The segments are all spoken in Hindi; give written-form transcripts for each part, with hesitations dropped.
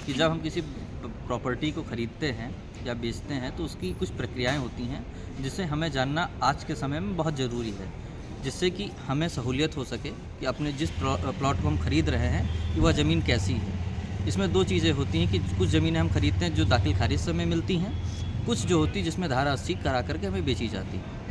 कि जब हम किसी प्रॉपर्टी को ख़रीदते हैं या बेचते हैं तो उसकी कुछ प्रक्रियाएं होती हैं जिसे हमें जानना आज के समय में बहुत ज़रूरी है, जिससे कि हमें सहूलियत हो सके कि अपने जिस प्लॉट को हम ख़रीद रहे हैं कि वह ज़मीन कैसी है। इसमें दो चीज़ें होती हैं कि कुछ ज़मीनें हम ख़रीदते हैं जो दाखिल खारिज समय मिलती हैं, कुछ जो होती है जिसमें धारा 80 करा करके हमें बेची जाती है।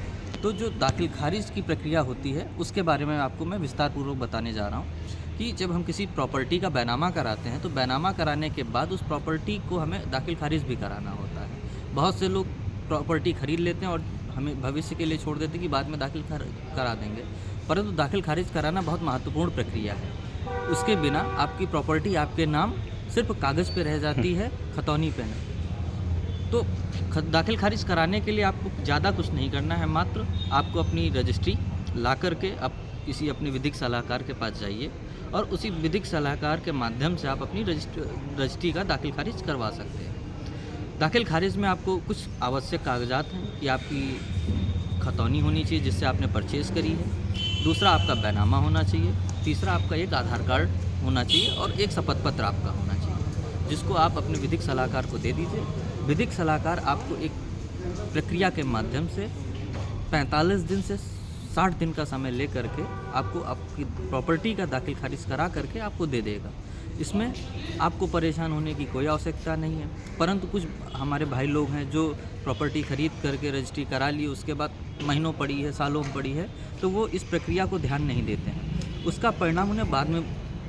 तो जो दाखिल खारिज की प्रक्रिया होती है उसके बारे में आपको मैं विस्तारपूर्वक बताने जा रहा हूँ कि जब हम किसी प्रॉपर्टी का बैनामा कराते हैं तो बैनामा कराने के बाद उस प्रॉपर्टी को हमें दाखिल खारिज भी कराना होता है। बहुत से लोग प्रॉपर्टी ख़रीद लेते हैं और हमें भविष्य के लिए छोड़ देते हैं कि बाद में दाखिल करा देंगे, परंतु दाखिल खारिज कराना बहुत महत्वपूर्ण प्रक्रिया है। उसके बिना आपकी प्रॉपर्टी आपके नाम सिर्फ कागज़ पे रह जाती है, खतौनी पे नहीं। तो दाखिल खारिज कराने के लिए आपको ज़्यादा कुछ नहीं करना है, मात्र आपको अपनी रजिस्ट्री ला करके आप किसी अपने विधिक सलाहकार के पास जाइए और उसी विधिक सलाहकार के माध्यम से आप अपनी रजिस्ट्री का दाखिल खारिज करवा सकते हैं। दाखिल खारिज में आपको कुछ आवश्यक कागजात हैं कि आपकी खतौनी होनी चाहिए जिससे आपने परचेज़ करी है, दूसरा आपका बैनामा होना चाहिए, तीसरा आपका एक आधार कार्ड होना चाहिए और एक शपथ पत्र आपका होना चाहिए, जिसको आप अपने विधिक सलाहकार को दे दीजिए। विधिक सलाहकार आपको एक प्रक्रिया के माध्यम से 45 दिन से 60 दिन का समय ले करके आपको आपकी प्रॉपर्टी का दाखिल खारिज करा करके आपको दे देगा। इसमें आपको परेशान होने की कोई आवश्यकता नहीं है, परंतु कुछ हमारे भाई लोग हैं जो प्रॉपर्टी ख़रीद करके रजिस्ट्री करा ली, उसके बाद महीनों पड़ी है, सालों पड़ी है, तो वो इस प्रक्रिया को ध्यान नहीं देते हैं। उसका परिणाम उन्हें बाद में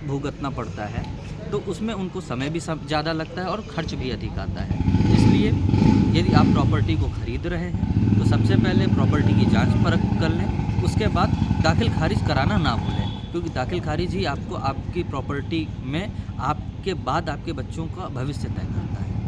भुगतना पड़ता है, तो उसमें उनको समय भी ज़्यादा लगता है और खर्च भी अधिक आता है। इसलिए यदि आप प्रॉपर्टी को ख़रीद रहे हैं तो सबसे पहले प्रॉपर्टी की जांच परख कर लें, उसके बाद दाखिल खारिज कराना ना भूलें, क्योंकि दाखिल खारिज ही आपको आपकी प्रॉपर्टी में आपके बाद आपके बच्चों का भविष्य तय करता है।